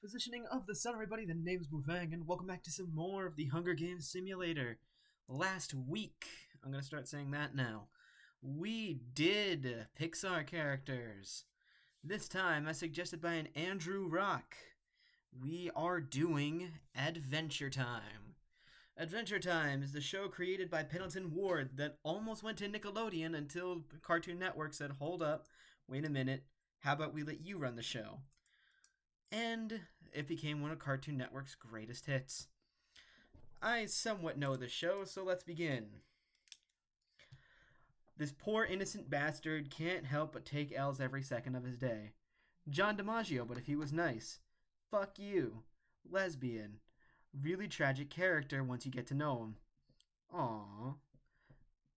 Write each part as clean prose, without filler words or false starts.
Positioning of the sun, everybody. The name's Mufang, and welcome back to some more of the Hunger Games Simulator. Last week, I'm gonna start saying that now, we did Pixar characters. This time, as suggested by an Andrew Rock, we are doing Adventure Time. Adventure Time is the show created by Pendleton Ward that almost went to Nickelodeon until Cartoon Network said, hold up, wait a minute, how about we let you run the show? And it became one of Cartoon Network's greatest hits. I somewhat know the show, so let's begin. This poor innocent bastard can't help but take L's every second of his day. John DiMaggio, but if he was nice. Fuck you. Lesbian. Really tragic character once you get to know him. Aww.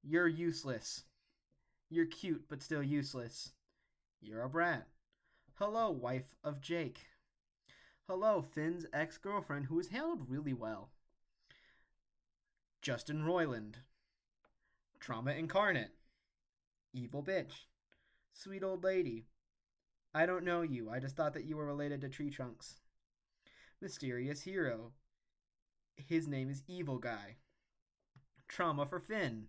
You're useless. You're cute, but still useless. You're a brat. Hello, wife of Jake. Hello, Finn's ex-girlfriend, who was handled really well. Justin Roiland. Trauma incarnate. Evil bitch. Sweet old lady. I don't know you, I just thought that you were related to Tree Trunks. Mysterious hero. His name is Evil Guy. Trauma for Finn.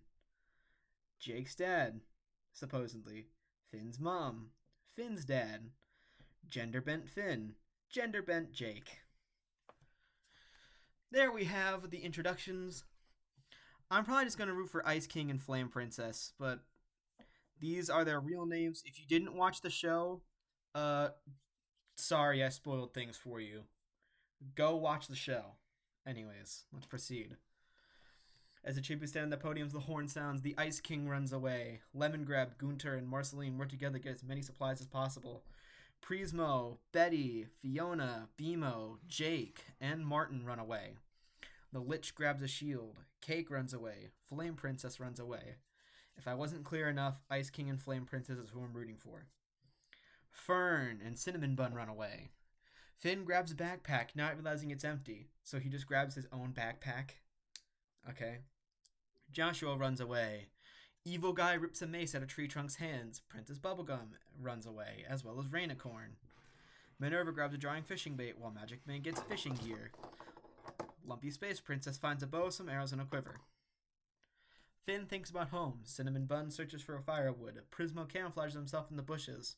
Jake's dad. Supposedly. Finn's mom. Finn's dad. Gender bent Finn. Gender bent Jake. There we have the introductions. I'm probably just going to root for Ice King and Flame Princess, but these are their real names. If you didn't watch the show, sorry I spoiled things for you. Go watch the show. Anyways, let's proceed. As the tributes stand on the podiums, the horn sounds, the Ice King runs away. Lemongrab, Gunter, and Marceline work together to get as many supplies as possible. Prismo, Betty, Fiona, Bimo, Jake, and Martin run away. The Lich grabs a shield. Cake runs away. Flame Princess runs away. If I wasn't clear enough, Ice King and Flame Princess is who I'm rooting for. Fern and Cinnamon Bun run away. Finn grabs a backpack, not realizing it's empty, so he just grabs his own backpack. Okay. Joshua runs away. Evil Guy rips a mace out of Tree Trunk's hands. Princess Bubblegum runs away, as well as Rainicorn. Minerva grabs a drawing fishing bait, while Magic Man gets fishing gear. Lumpy Space Princess finds a bow, some arrows, and a quiver. Finn thinks about home. Cinnamon Bun searches for firewood. Prismo camouflages himself in the bushes.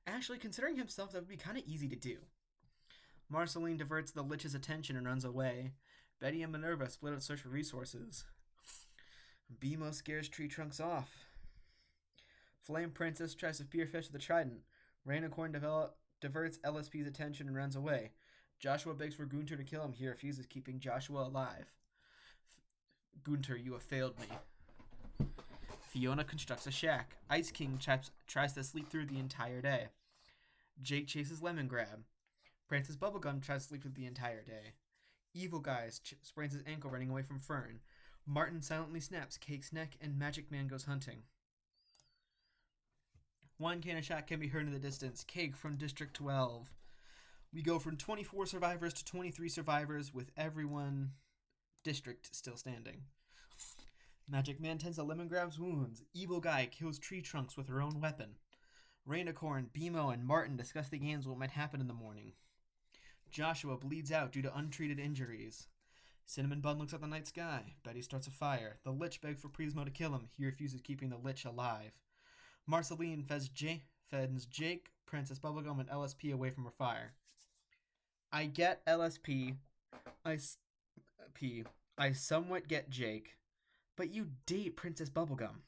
Actually, considering himself, that would be kind of easy to do. Marceline diverts the Lich's attention and runs away. Betty and Minerva split up to search for resources. Bimo scares Tree Trunks off. Flame Princess tries to spearfish with the trident. Rainicorn diverts LSP's attention and runs away. Joshua begs for Gunter to kill him. He refuses, keeping Joshua alive. Gunter, you have failed me. Fiona constructs a shack. Ice King tries to sleep through the entire day. Jake chases Lemongrab. Princess Bubblegum tries to sleep through the entire day. Evil Guy sprains his ankle running away from Fern. Martin silently snaps Cake's neck, and Magic Man goes hunting. One cannon shot can be heard in the distance. Cake from District 12. We go from 24 survivors to 23 survivors, with everyone district still standing. Magic Man tends to Lemongrab's wounds. Evil Guy kills Tree Trunks with her own weapon. Rainicorn, Bimo, and Martin discuss the games what might happen in the morning. Joshua bleeds out due to untreated injuries. Cinnamon Bun looks at the night sky. Betty starts a fire. The Lich begs for Prismo to kill him. He refuses, keeping the Lich alive. Marceline fends Jake, Princess Bubblegum, and LSP away from her fire. I get LSP. I somewhat get Jake. But you date Princess Bubblegum.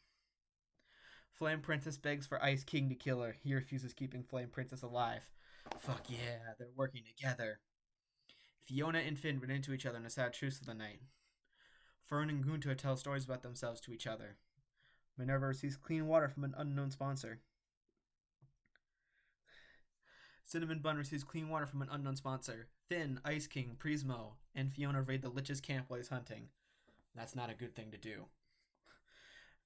Flame Princess begs for Ice King to kill her. He refuses, keeping Flame Princess alive. Fuck yeah, they're working together. Fiona and Finn run into each other in a sad truce of the night. Fern and Gunter tell stories about themselves to each other. Minerva receives clean water from an unknown sponsor. Cinnamon Bun receives clean water from an unknown sponsor. Finn, Ice King, Prismo, and Fiona raid the Lich's camp while he's hunting. That's not a good thing to do.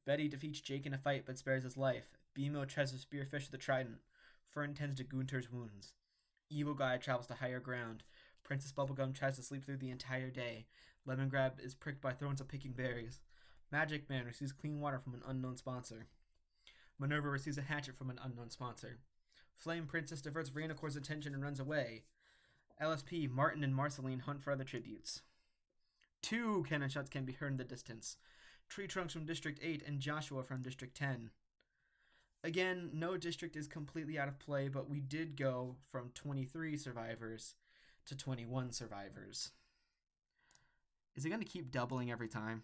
Betty defeats Jake in a fight but spares his life. Bimo tries to spearfish with the trident. Fern tends to Gunter's wounds. Evil Guy travels to higher ground. Princess Bubblegum tries to sleep through the entire day. Lemongrab is pricked by thorns of picking berries. Magic Man receives clean water from an unknown sponsor. Minerva receives a hatchet from an unknown sponsor. Flame Princess diverts Rainicorn's attention and runs away. LSP, Martin and Marceline hunt for other tributes. 2 cannon shots can be heard in the distance. Tree Trunks from District 8 and Joshua from District 10. Again, no district is completely out of play, but we did go from 23 survivors to 21 survivors. Is it going to keep doubling every time?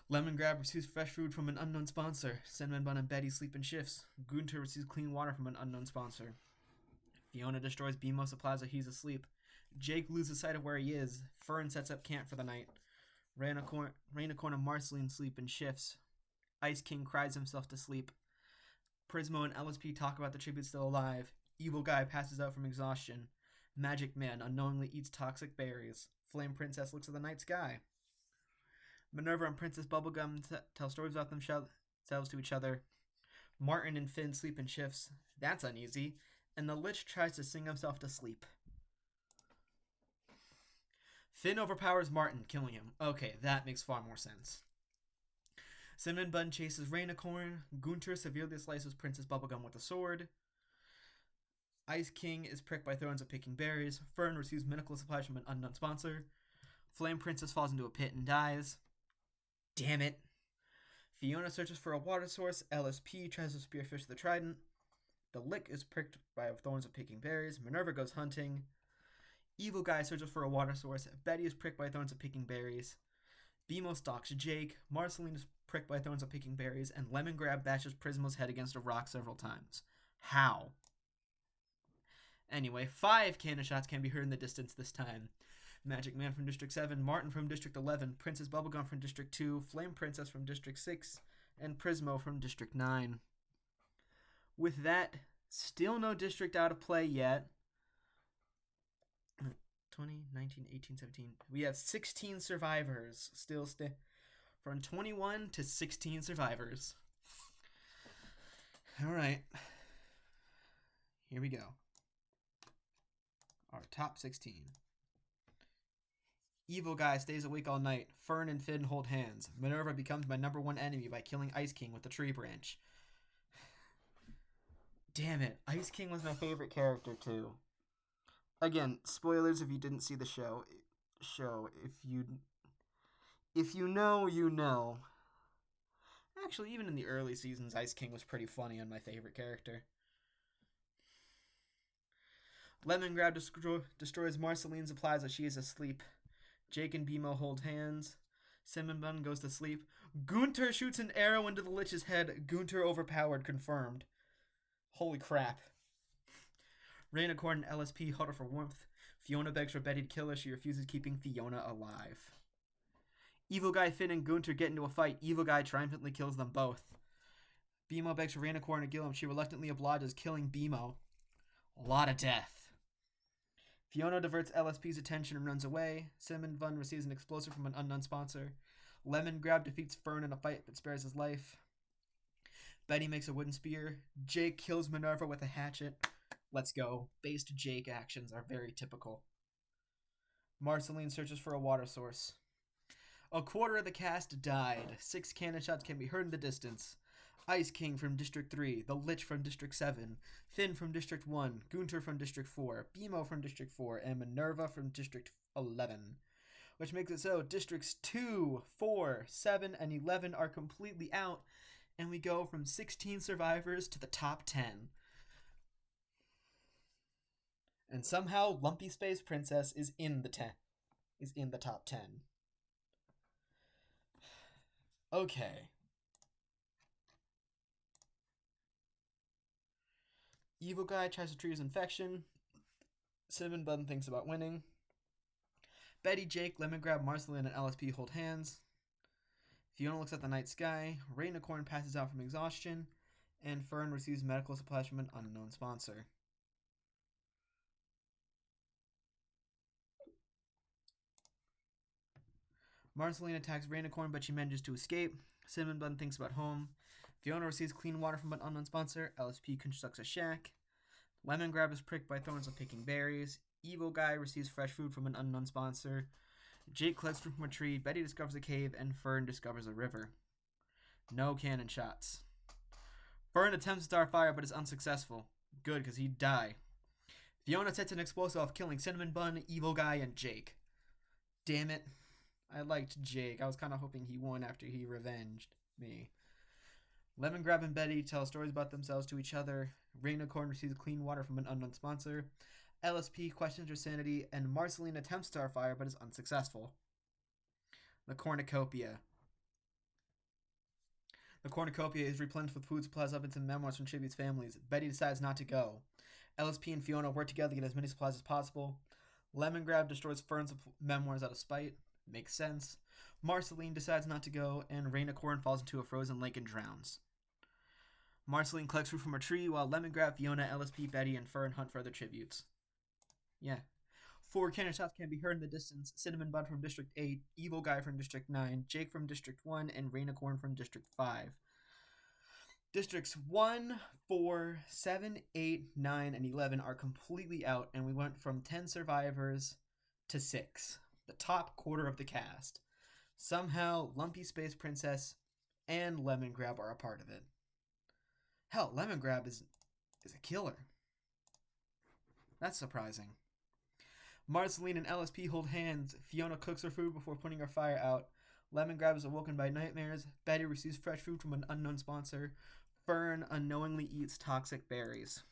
Lemon Grab receives fresh food from an unknown sponsor. Cinnamon Bun and Betty sleep in shifts. Gunter receives clean water from an unknown sponsor. Fiona destroys BMO Plaza. He's asleep. Jake loses sight of where he is. Fern sets up camp for the night. Rainicorn and Marceline sleep in shifts. Ice King cries himself to sleep. Prismo and LSP talk about the tribute still alive. Evil Guy passes out from exhaustion. Magic Man unknowingly eats toxic berries. Flame Princess looks at the night sky. Minerva and Princess Bubblegum tell stories about themselves to each other. Martin and Finn sleep in shifts. That's uneasy. And the Lich tries to sing himself to sleep. Finn overpowers Martin, killing him. Okay, that makes far more sense. Cinnamon Bun chases Rainicorn. Gunter severely slices Princess Bubblegum with a sword. Ice King is pricked by thorns of picking berries. Fern receives medical supplies from an unknown sponsor. Flame Princess falls into a pit and dies. Damn it. Fiona searches for a water source. LSP tries to spearfish the trident. The Lick is pricked by thorns of picking berries. Minerva goes hunting. Evil Guy searches for a water source. Betty is pricked by thorns of picking berries. BMO stalks Jake. Marceline is pricked by thorns of picking berries. And Lemon Grab bashes Prismo's head against a rock several times. How? Anyway, 5 cannon shots can be heard in the distance this time. Magic Man from District 7, Martin from District 11, Princess Bubblegum from District 2, Flame Princess from District 6, and Prismo from District 9. With that, still no district out of play yet. 20, 19, 18, 17. We have 16 survivors. From 21 to 16 survivors. Alright. Here we go. Our top 16. Evil Guy stays awake all night. Fern and Finn hold hands. Minerva becomes my #1 enemy by killing Ice King with a tree branch. Damn it. Ice King was my favorite character too. Again, spoilers if you didn't see the show. If you know, you know. Actually, even in the early seasons, Ice King was pretty funny and my favorite character. Lemon Grab destroys Marceline's plaza. She is asleep. Jake and BMO hold hands. Cinnamon Bun goes to sleep. Gunter shoots an arrow into the Lich's head. Gunter overpowered, confirmed. Holy crap. Rainicorn and LSP huddle for warmth. Fiona begs for Betty to kill her. She refuses, keeping Fiona alive. Evil Guy, Finn, and Gunter get into a fight. Evil Guy triumphantly kills them both. BMO begs for Rainicorn to kill him. She reluctantly obliges, killing BMO. A lot of death. Fiona diverts LSP's attention and runs away. Cinnamon Bun receives an explosive from an unknown sponsor. Lemon Grab defeats Fern in a fight but spares his life. Betty makes a wooden spear. Jake kills Minerva with a hatchet. Let's go. Based Jake actions are very typical. Marceline searches for a water source. A quarter of the cast died. 6 cannon shots can be heard in the distance. Ice King from District 3, the Lich from District 7, Finn from District 1, Gunter from District 4, BMO from District 4, and Minerva from District 11. Which makes it so Districts 2, 4, 7, and 11 are completely out, and we go from 16 survivors to the top 10. And somehow Lumpy Space Princess is in the top 10. Okay. Evil Guy tries to treat his infection. Cinnamon Bun thinks about winning. Betty, Jake, Lemon Grab, Marceline, and LSP hold hands. Fiona looks at the night sky. Rainicorn passes out from exhaustion. And Fern receives medical supplies from an unknown sponsor. Marceline attacks Rainicorn, but she manages to escape. Cinnamon Bun thinks about home. Fiona receives clean water from an unknown sponsor. LSP constructs a shack. Lemon Grab is pricked by thorns of picking berries. Evil Guy receives fresh food from an unknown sponsor. Jake collects fruit from a tree. Betty discovers a cave. And Fern discovers a river. No cannon shots. Fern attempts to start fire but is unsuccessful. Good, because he'd die. Fiona sets an explosive off, killing Cinnamon Bun, Evil Guy, and Jake. Damn it. I liked Jake. I was kind of hoping he won after he revenged me. Lemongrab and Betty tell stories about themselves to each other. Rainicorn receives clean water from an unknown sponsor. LSP questions her sanity, and Marceline attempts Starfire but is unsuccessful. The Cornucopia. The Cornucopia is replenished with food supplies up into memoirs from Chibi's families. Betty decides not to go. LSP and Fiona work together to get as many supplies as possible. Lemongrab destroys Fern's memoirs out of spite. Makes sense. Marceline decides not to go, and Rainicorn falls into a frozen lake and drowns. Marceline collects fruit from a tree, while Lemongrab, Fiona, LSP, Betty, and Fern hunt for other tributes. Yeah. 4 cannon shots can be heard in the distance. Cinnamon Bun from District 8, Evil Guy from District 9, Jake from District 1, and Rainicorn from District 5. Districts 1, 4, 7, 8, 9, and 11 are completely out, and we went from 10 survivors to 6. The top quarter of the cast. Somehow, Lumpy Space Princess and Lemongrab are a part of it. Hell, Lemongrab is a killer. That's surprising. Marceline and LSP hold hands. Fiona cooks her food before putting her fire out. Lemongrab is awoken by nightmares. Betty receives fresh food from an unknown sponsor. Fern unknowingly eats toxic berries.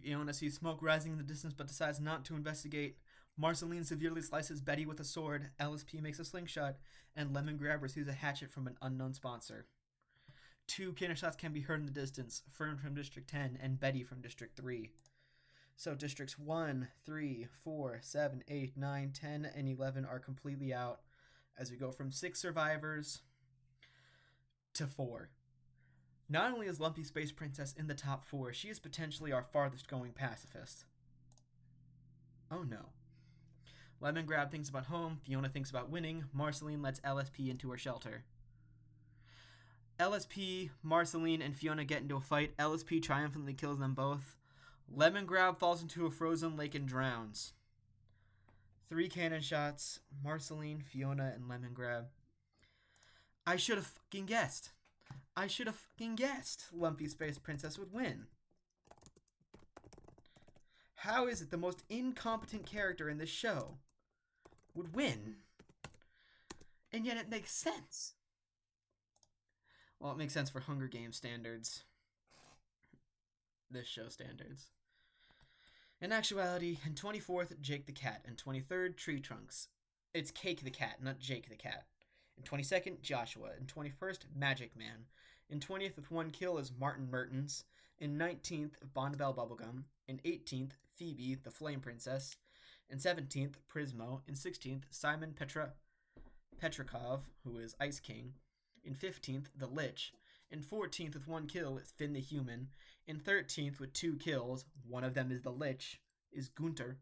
Fiona sees smoke rising in the distance but decides not to investigate. Marceline severely slices Betty with a sword. LSP makes a slingshot, and Lemongrab receives a hatchet from an unknown sponsor. 2 cannon shots can be heard in the distance. Fern from District 10 and Betty from District 3. So districts 1, 3, 4, 7, 8, 9, 10, and 11 are completely out as we go from 6 survivors to 4. Not only is Lumpy Space Princess in the top 4, she is potentially our farthest going pacifist. Oh no. Lemongrab thinks about home, Fiona thinks about winning, Marceline lets LSP into her shelter. LSP, Marceline, and Fiona get into a fight. LSP triumphantly kills them both. Lemongrab falls into a frozen lake and drowns. 3 cannon shots, Marceline, Fiona, and Lemongrab. I should have fucking guessed. Lumpy Space Princess would win. How is it the most incompetent character in this show would win? And yet it makes sense. Well, it makes sense for Hunger Games standards. This show standards. In actuality, in 24th, Jake the Cat. In 23rd, Tree Trunks. It's Cake the Cat, not Jake the Cat. In 22nd, Joshua. In 21st, Magic Man. In 20th, with 1 kill, is Martin Mertens. In 19th, Bonnabelle Bubblegum. In 18th, Phoebe, the Flame Princess. In 17th, Prismo. In 16th, Simon Petrikov, who is Ice King. In 15th, the Lich. In 14th, with 1 kill, is Finn the Human. In 13th, with 2 kills, one of them is the Lich, is Gunter.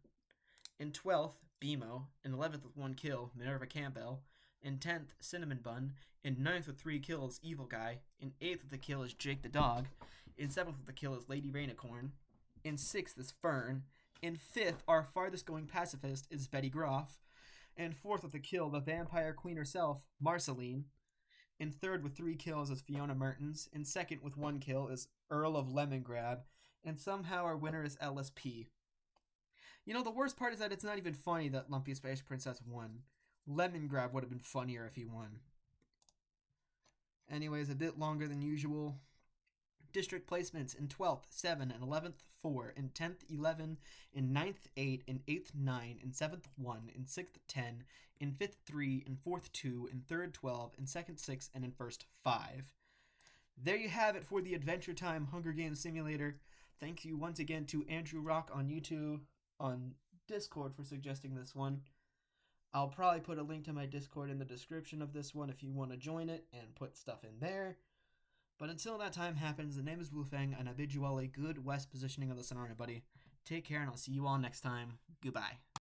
In 12th, Bimo. In 11th, with 1 kill, Minerva Campbell. In 10th, Cinnamon Bun. In 9th, with 3 kills, Evil Guy. In 8th, with the kill, is Jake the Dog. In 7th, with the kill, is Lady Rainicorn. In 6th, is Fern. In 5th, our farthest going pacifist is Betty Groff. In 4th, with the kill, the Vampire Queen herself, Marceline. In 3rd, with 3 kills, is Fiona Mertens. In 2nd, with 1 kill, is Earl of Lemongrab. And somehow our winner is LSP. You know, the worst part is that it's not even funny that Lumpy Space Princess won. Lemongrab would have been funnier if he won. Anyways, a bit longer than usual. District placements in 12th, 7, and 11th, 4, in 10th, 11, in 9th, 8, in 8th, 9, in 7th, 1, in 6th, 10, in 5th, 3, in 4th, 2, in 3rd, 12, in 2nd, 6, and in 1st, 5. There you have it for the Adventure Time Hunger Games Simulator. Thank you once again to Andrew Rock on YouTube, on Discord for suggesting this one. I'll probably put a link to my Discord in the description of this one if you want to join it and put stuff in there. But until that time happens, the name is Wolfang, and I bid you all a good west positioning of the scenario, buddy. Take care, and I'll see you all next time. Goodbye.